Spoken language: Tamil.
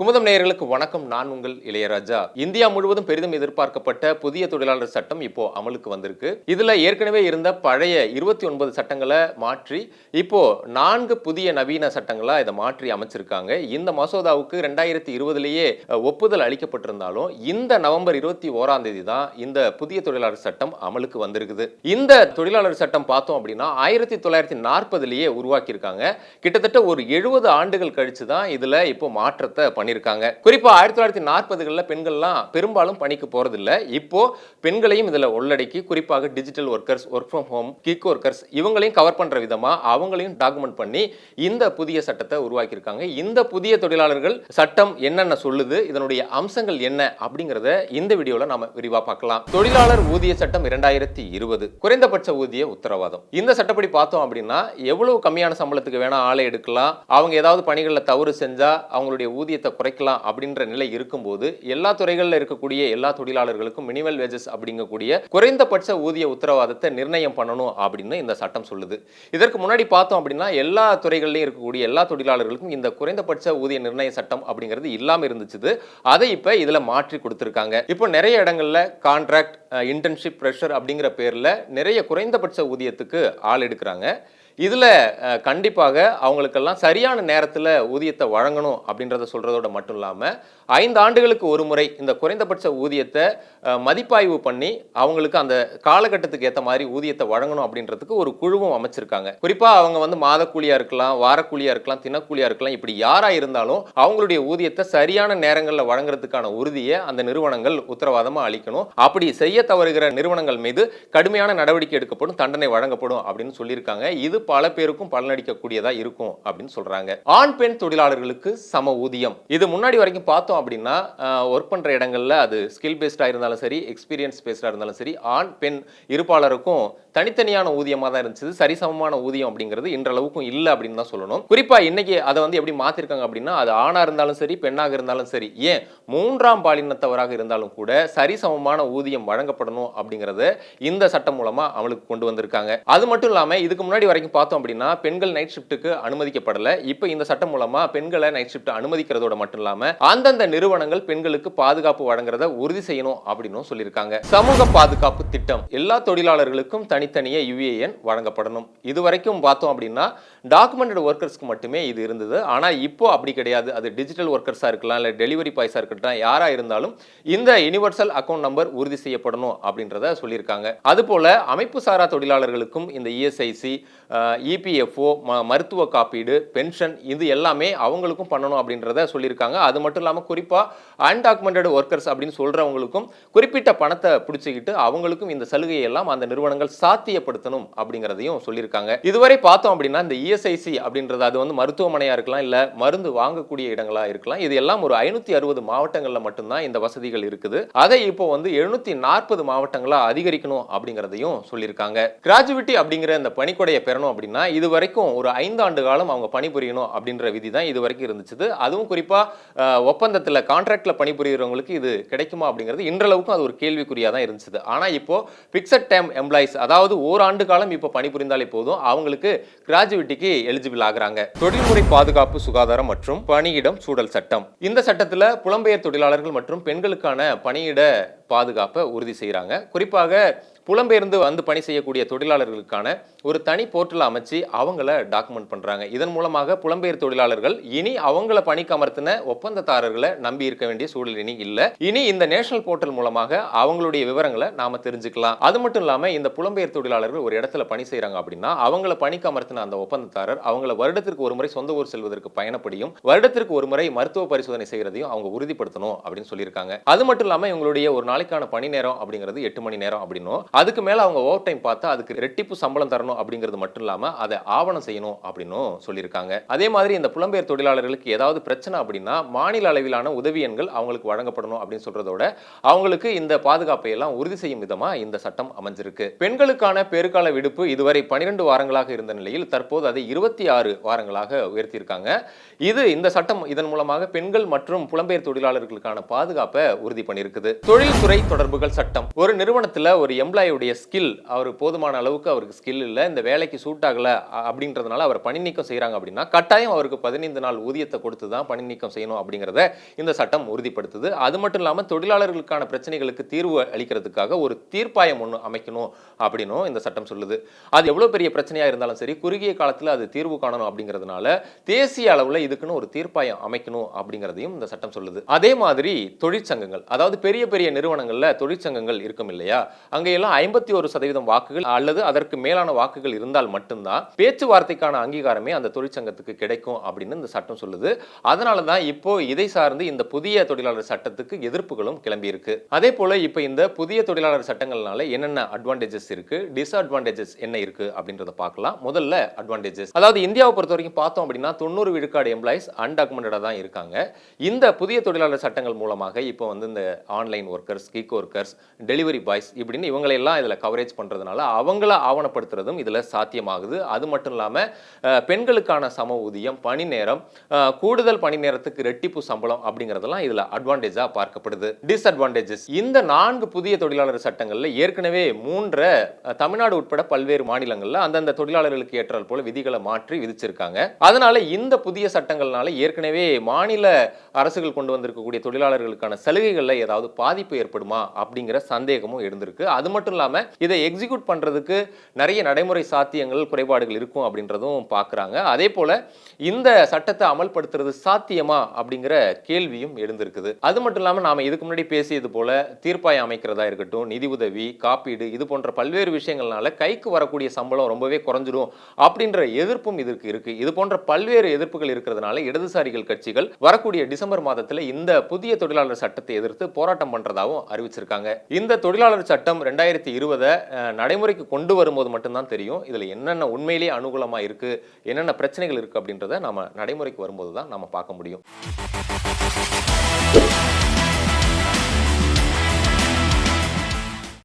குமுதம் நேயர்களுக்கு வணக்கம். நான் உங்கள் இளையராஜா. இந்தியா முழுவதும் பெரிதும் எதிர்பார்க்கப்பட்ட புதிய தொழிலாளர் சட்டம் இப்போ அமலுக்கு வந்திருக்கு. இதுல ஏற்கனவே இருந்த பழைய 29 சட்டங்களை மாற்றி இப்போ 4 புதிய நவீன சட்டங்களா இதை மாற்றி அமைச்சிருக்காங்க. இந்த மசோதாவுக்கு 2020லேயே ஒப்புதல் அளிக்கப்பட்டிருந்தாலும் இந்த நவம்பர் 21ஆம் தேதி தான் இந்த புதிய தொழிலாளர் சட்டம் அமலுக்கு வந்திருக்குது. இந்த தொழிலாளர் சட்டம் பார்த்தோம் அப்படின்னா 1940லேயே உருவாக்கி இருக்காங்க. கிட்டத்தட்ட ஒரு 70 ஆண்டுகள் கழிச்சு தான் இதுல இப்போ மாற்றத்தை பண்ணிருக்காங்க. குறிப்பா 1940களில் பெண்கள்லாம் பெரும்பாலும் பணிக்கு போறதில்லை. இப்போ பெண்களையும் இதுல உள்ளடக்கி குறிப்பாக digital workers, work from home, gig workers இவங்களையும் கவர் பண்ற விதமா அவங்களையும் டாக்குமெண்ட் பண்ணி இந்த புதிய சட்டத்தை உருவாக்கி இருக்காங்க. இந்த புதிய தொழிலாளர்கள் சட்டம் என்னென்ன சொல்லுது, இதனுடைய அம்சங்கள் என்ன அப்படிங்கறத இந்த வீடியோல நாம விரிவா பார்க்கலாம். தொழிலாளர் ஊதிய சட்டம் 2020 குறைந்தபட்ச ஊதிய உத்தரவாதம். இந்த சட்டப்படி பார்த்தோம் அப்படின்னா எவ்வளவு கம்மியான சம்பளத்துக்கு வேணா ஆளை எடுக்கலாம், அவங்க ஏதாவது பணிகளில் தவறு செஞ்சா அவங்களுடைய ஊதியத்தை குறைக்கலாம் அப்படின்ற நிலை இருக்கும்போது எல்லா துறைகளில் இருக்கக்கூடிய எல்லா தொழிலாளர்களுக்கும் மினிமல் வேஜஸ் அப்படிங்கக்கூடிய குறைந்தபட்ச ஊதிய உத்தரவாதத்தை நிர்ணயம் பண்ணணும் அப்படின்னு இந்த சட்டம் சொல்லுது. இதற்கு முன்னாடி பார்த்தோம் அப்படின்னா எல்லா துறைகளிலும் இருக்கக்கூடிய எல்லா தொழிலாளர்களுக்கும் இந்த குறைந்தபட்ச ஊதிய நிர்ணய சட்டம் அப்படிங்கிறது இல்லாம இருந்துச்சு. அதை இப்ப இதுல மாற்றி கொடுத்திருக்காங்க. இப்போ நிறைய இடங்கள்ல கான்ட்ராக்ட், இன்டர்ன்ஷிப், பிரஷர் அப்படிங்கிற பேர்ல நிறைய குறைந்தபட்ச ஊதியத்துக்கு ஆள் எடுக்கிறாங்க. இதுல கண்டிப்பாக அவங்களுக்கெல்லாம் சரியான நேரத்தில் ஊதியத்தை வழங்கணும் அப்படின்றத சொல்றதோட மட்டும் இல்லாம 5 ஆண்டுகளுக்கு ஒரு முறை இந்த குறைந்தபட்ச ஊதியத்தை மதிப்பாய்வு பண்ணி அவங்களுக்கு அந்த காலகட்டத்துக்கு ஏற்ற மாதிரி ஊதியத்தை வழங்கணும் அப்படின்றதுக்கு ஒரு குழுவும் அமைச்சிருக்காங்க. குறிப்பா அவங்க மாத கூலியா இருக்கலாம், வாரக்கூலியா இருக்கலாம், தினக்கூலியா இருக்கலாம், இப்படி யாரா இருந்தாலும் அவங்களுடைய ஊதியத்தை சரியான நேரங்களில் வழங்குறதுக்கான உறுதியை அந்த நிறுவனங்கள் உத்தரவாதமா அளிக்கணும். அப்படி செய்ய தவறுகிற நிறுவனங்கள் மீது கடுமையான நடவடிக்கை எடுக்கப்படும், தண்டனை வழங்கப்படும் அப்படின்னு சொல்லியிருக்காங்க. இது பல பேருக்கும் பலனளிக்கக்கூடியதா இருக்கும் அப்படின்னு சொல்றாங்க. ஆண் பெண் தொழிலாளர்களுக்கு சம ஊதியம். இது முன்னாடி வரைக்கும் பார்த்தோம் அப்படின்னா ஒர்க் பண்ற இடங்கள்ல அது ஸ்கில் பேஸ்டா இருந்தாலும் சரி, எக்ஸ்பீரியன்ஸ் பேஸ்டா இருந்தாலும் சரி, ஆண் பெண் இருப்பாளருக்கும் தனித்தனியான ஊதியமா தான் இருந்துச்சு. சரிசமமான ஊதியம் அப்படிங்கிறது இன்றளவுக்கும் இல்லை அப்படின்னு தான் சொல்லணும். குறிப்பா இன்னைக்கு அதை எப்படி மாத்திருக்காங்க அப்படின்னா அது ஆணா இருந்தாலும் சரி, பெண்ணாக இருந்தாலும் சரி, ஏன் 3ஆம் பாலினத்தவராக இருந்தாலும் கூட சரிசமமான ஊதியம் வழங்கப்படணும் அப்படிங்கறத இந்த சட்டம் மூலமா அமலுக்கு கொண்டு வந்திருக்காங்க. அது மட்டும் இல்லாம இதுக்கு முன்னாடி வரைக்கும் பார்த்தோம் அப்படின்னா பெண்கள் நைட் ஷிஃப்ட்டுக்கு அனுமதிக்கப்படல. இப்போ இந்த சட்டம் மூலமா பெண்களை நைட் ஷிஃப்ட் அனுமதிக்கிறதோட மட்டும் இல்லாம அந்தந்த நிறுவனங்கள் பெண்களுக்கு பாதுகாப்பு வழங்குறத உறுதி செய்யணும் அப்படின்னு சொல்லியிருக்காங்க. சமூக பாதுகாப்பு திட்டம் எல்லா தொழிலாளர்களுக்கும் தனித்தனியே UAN வழங்கப்படணும். இதுவரைக்கும் பார்த்தோம் அப்படின்னா டாக்குமெண்டட் ஒர்க்கர்ஸ்க்கு மட்டுமே இது இருந்தது. ஆனா இப்போ அப்படி கிடையாது. அது டிஜிட்டல் ஒர்க்கர்ஸா இருக்கலாம், இல்ல டெலிவரி பாய்ஸா இருக்கட்டும், யாரா இருந்தாலும் இந்த யுனிவர்சல் அக்கவுண்ட் நம்பர் உறுதி செய்யப்படணும் அப்படின்றத சொல்லியிருக்காங்க. அதுபோல அமைப்பு சாரா தொழிலாளர்களுக்கும் இந்த ESIC, EPFO, மருத்துவ காப்பீடு, பென்ஷன் இது எல்லாமே அவங்களுக்கும் பண்ணணும் அப்படின்றத சொல்லியிருக்காங்க. அது மட்டும் இல்லாமல் குறிப்பா அன்டாக்குமெண்டட் ஒர்க்கர்ஸ் அப்படின்னு சொல்றவங்களுக்கும் குறிப்பிட்ட பணத்தை பிடிச்சிக்கிட்டு அவங்களுக்கும் இந்த சலுகையை எல்லாம் அந்த நிறுவனங்கள் சாத்தியப்படுத்தணும் அப்படிங்கிறதையும் சொல்லியிருக்காங்க. இதுவரை பார்த்தோம் அப்படின்னா இந்த ESIC அப்படின்றது அது மருத்துவமனையா இருக்கலாம், இல்ல மருந்து வாங்கக்கூடிய இடங்களா இருக்கலாம். இது எல்லாம் ஒரு 560 மாவட்டங்கள்ல மட்டும்தான் இந்த வசதிகள் இருக்குது. அதை இப்போ 740 மாவட்டங்களா அதிகரிக்கணும் அப்படிங்கிறதையும் சொல்லியிருக்காங்க. கிராஜுவிட்டி அப்படிங்கிற இந்த பணிக்கொடையை பெறணும் அப்படின்னா இது வரைக்கும் ஒரு 5 ஆண்டு காலம் அவங்க பணிபுரியணும் அப்படின்ற விதி தான் இது வரைக்கும் இருந்துச்சு. அதுவும் குறிப்பா ஒப்பந்தத்தில் கான்ட்ராக்ட்ல பணிபுரியறவங்களுக்கு இது கிடைக்குமா அப்படிங்கிறது இன்றளவுக்கும் அது ஒரு கேள்விக்குறியா தான் இருந்துச்சு. ஆனா இப்போ பிக்சட் டைம் எம்ப்ளாயிஸ், அதாவது ஓராண்டு காலம் இப்போ பணிபுரிந்தாலே போதும் அவங்களுக்கு கிராஜுவிட்டிக்கு எலிஜிபிள் ஆகுறாங்க. தொழில்முறை பாதுகாப்பு, சுகாதாரம் மற்றும் பணியிடம் சூழல் சட்டம். இந்த சட்டத்துல புலம்பெயர் தொழிலாளர்கள் மற்றும் பெண்களுக்கான பணியிட பாதுகாப்பை உறுதி செய்யறாங்க. குறிப்பாக புலம்பெயர்ந்து பணி செய்யக்கூடிய தொழிலாளர்களுக்கான ஒரு தனி போர்ட்டல் அமைச்சு அவங்கள டாக்குமெண்ட் பண்றாங்க. இதன் மூலமாக புலம்பெயர் தொழிலாளர்கள் இனி அவங்கள பணிக்கு அமர்த்தின ஒப்பந்ததாரர்களை நம்பி இருக்க வேண்டிய சூழல் இனி இல்ல. இனி இந்த நேஷனல் போர்ட்டல் மூலமாக அவங்களுடைய விவரங்களை நாம தெரிஞ்சுக்கலாம். அது மட்டும் இல்லாம இந்த புலம்பெயர் தொழிலாளர்கள் ஒரு இடத்துல பணி செய்யறாங்க அப்படின்னா அவங்கள பணிக்கு அமர்த்தின அந்த ஒப்பந்ததாரர் அவங்கள வருடத்திற்கு ஒரு முறை சொந்த ஊர் செல்வதற்கு பயணப்படியும் வருடத்திற்கு ஒரு முறை மருத்துவ பரிசோதனை செய்யறதையும் அவங்க உறுதிப்படுத்தணும் அப்படின்னு சொல்லியிருக்காங்க. அது மட்டும் இல்லாம இவங்களுடைய ஒரு நாளைக்கான பணி நேரம் அப்படிங்கிறது 8 மணி நேரம் அப்படின்னும் அதுக்கு மேல அவங்க ஓவர் டைம் பார்த்தா அதுக்கு ரெட்டிப்பு சம்பளம் தரணும் அப்படிங்கிறது மட்டும் இல்லாம அதை ஆவணம் செய்யணும் அப்படின்னு சொல்லியிருக்காங்க. அதே மாதிரி இந்த புலம்பெயர் தொழிலாளர்களுக்கு ஏதாவது பிரச்சனை அப்படின்னா மாநில அளவிலான உதவி எண்கள் அவங்களுக்கு வழங்கப்படணும் அப்படின்னு சொல்றதோட அவங்களுக்கு இந்த பாதுகாப்பை எல்லாம் உறுதி செய்யும் விதமா இந்த சட்டம் அமைஞ்சிருக்கு. பெண்களுக்கான பேறுகால விடுப்பு இதுவரை 12 வாரங்களாக இருந்த நிலையில் தற்போது அதை 26 வாரங்களாக உயர்த்தியிருக்காங்க. இந்த சட்டம் இதன் மூலமாக பெண்கள் மற்றும் புலம்பெயர் தொழிலாளர்களுக்கான பாதுகாப்பை உறுதி பண்ணியிருக்குது. தொழில்துறை தொடர்புகள் சட்டம். ஒரு நிறுவனத்துல ஒரு எம்ப்ளாய் எம்ப்ளாயுடைய ஸ்கில், அவர் போதுமான அளவுக்கு அவருக்கு ஸ்கில் இல்லை, இந்த வேலைக்கு சூட் ஆகல அப்படின்றதுனால அவர் பணி நீக்கம் செய்கிறாங்க அப்படின்னா கட்டாயம் அவருக்கு 15 நாள் ஊதியத்தை கொடுத்து தான் பணி நீக்கம் செய்யணும் அப்படிங்கிறத இந்த சட்டம் உறுதிப்படுத்துது. அது மட்டும் இல்லாமல் தொழிலாளர்களுக்கான பிரச்சனைகளுக்கு தீர்வு அளிக்கிறதுக்காக ஒரு தீர்ப்பாயம் ஒன்று அமைக்கணும் அப்படின்னும் இந்த சட்டம் சொல்லுது. அது எவ்வளவு பெரிய பிரச்சனையா இருந்தாலும் சரி, குறுகிய காலத்தில் அது தீர்வு காணணும் அப்படிங்கிறதுனால தேசிய அளவில் இதுக்குன்னு ஒரு தீர்ப்பாயம் அமைக்கணும் அப்படிங்கிறதையும் இந்த சட்டம் சொல்லுது. அதே மாதிரி தொழிற்சங்கங்கள், அதாவது பெரிய பெரிய நிறுவனங்கள்ல தொழிற்சங்கங்கள் இருக்கும் இல்லையா, அங்கெல்லாம் 51% வாக்குகள் அல்லது அதற்கு மேலான வாக்குகள் இருந்தால் மட்டும்தான் பேச்சுவார்த்தைக்கான அங்கீகாரமே அந்த தொழிற்சங்கத்துக்கு கிடைக்கும் அப்படின்னு இந்த சட்டம் சொல்லுது. அதனால தான் இப்போ இதை சார்ந்து இந்த புதிய தொழிலாளர் சட்டத்துக்கு எதிர்ப்புகளும் கிளம்பி இருக்கு. அதே போல இப்போ இந்த புதிய தொழிலாளர் சட்டங்கள்னால என்னென்ன அட்வான்டேஜஸ் இருக்கு, டிஸ்அட்வான்டேஜஸ் என்ன இருக்கு அப்படின்றத பார்க்கலாம். முதல்ல அட்வான்டேஜஸ், அதாவது இந்தியாவை பொறுத்த வரைக்கும் பார்த்தோம் அப்படின்னா 90 விழுக்காடு எம்ப்ளாயிஸ் அன்டாக்குமெண்டடா தான் இருக்காங்க. இந்த புதிய தொழிலாளர் சட்டங்கள் மூலமாக இப்போ வந்து இந்த online workers, kick workers, delivery boys இப்படின்னு இவங்களெல்லாம் இதில் கவரேஜ் பண்றதுனால அவங்கள ஆவணப்படுத்துறதும் இதில் சாத்தியமாகுது. அது மட்டும் இல்லாமல் பெண்களுக்கான சம ஊதியம், பணி நேரம், கூடுதல் பணி நேரத்துக்கு ரெட்டிப்பு சம்பளம் அப்படிங்கிறதெல்லாம் இதில் அட்வான்டேஜா பார்க்கப்படுது. டிஸ்அட்வான்டேஜஸ், இந்த 4 புதிய தொழிலாளர் சட்டங்கள்ல ஏற்கனவே 3 தமிழ்நாடு உட்பட பல்வேறு மாநிலங்கள்ல அந்தந்த தொழிலாளர்களுக்கு ஏற்றால் போல விதிகளை மாற்றி விதிச்சிருக்காங்க. அதனால இந்த புதிய சட்டங்கள்னால ஏற்கனவே மாநில அரசுகள் கொண்டு வந்திருக்கக்கூடிய தொழிலாளர்களுக்கான சலுகைகள்ல ஏதாவது பாதிப்பு ஏற்படுமா அப்படிங்கிற சந்தேகமும் இருந்திருக்கு. அது மட்டும் இல்லாம இதை எக்ஸிக்யூட் பண்றதுக்கு நிறைய நடைமுறை சாத்தியங்கள், குறைபாடுகள் இருக்கும் அப்படின்றதும் பார்க்கறாங்க. அதே போல இந்த சட்டத்தை அமல்படுத்துறது சாத்தியமா அப்படிங்கிற கேள்வியும் எழுந்திருக்குது. அது மட்டும் இல்லாம நாம இதுக்கு முன்னாடி பேசியது போல தீர்ப்பாயம் அமைக்கிறதா இருக்கட்டும், நிதி உதவி, காப்பீடு, இது போன்ற பல்வேறு விஷயங்கள்னால கைக்கு வரக்கூடிய சம்பளம் ரொம்பவே குறைஞ்சிடும் அப்படின்ற எதிர்ப்பும் இதற்கு இருக்கு. இது போன்ற பல்வேறு எதிர்ப்புகள் இருக்கிறதுனால இடதுசாரிகள் கட்சிகள் வரக்கூடிய டிசம்பர் மாதத்துல இந்த புதிய தொழிலாளர் சட்டத்தை எதிர்த்து போராட்டம் பண்றதாகவும் அறிவிச்சிருக்காங்க. இந்த தொழிலாளர் சட்டம் 2020 நடைமுறைக்கு கொண்டு வரும்போது மட்டும்தான் தெரியும் இதுல என்னென்ன உண்மையிலேயே அனுகூலமா இருக்கு, என்னென்ன பிரச்சனைகள் இருக்கு அப்படின்றத நாம நடைமுறைக்கு வரும்போது தான் நாம பார்க்க முடியும்.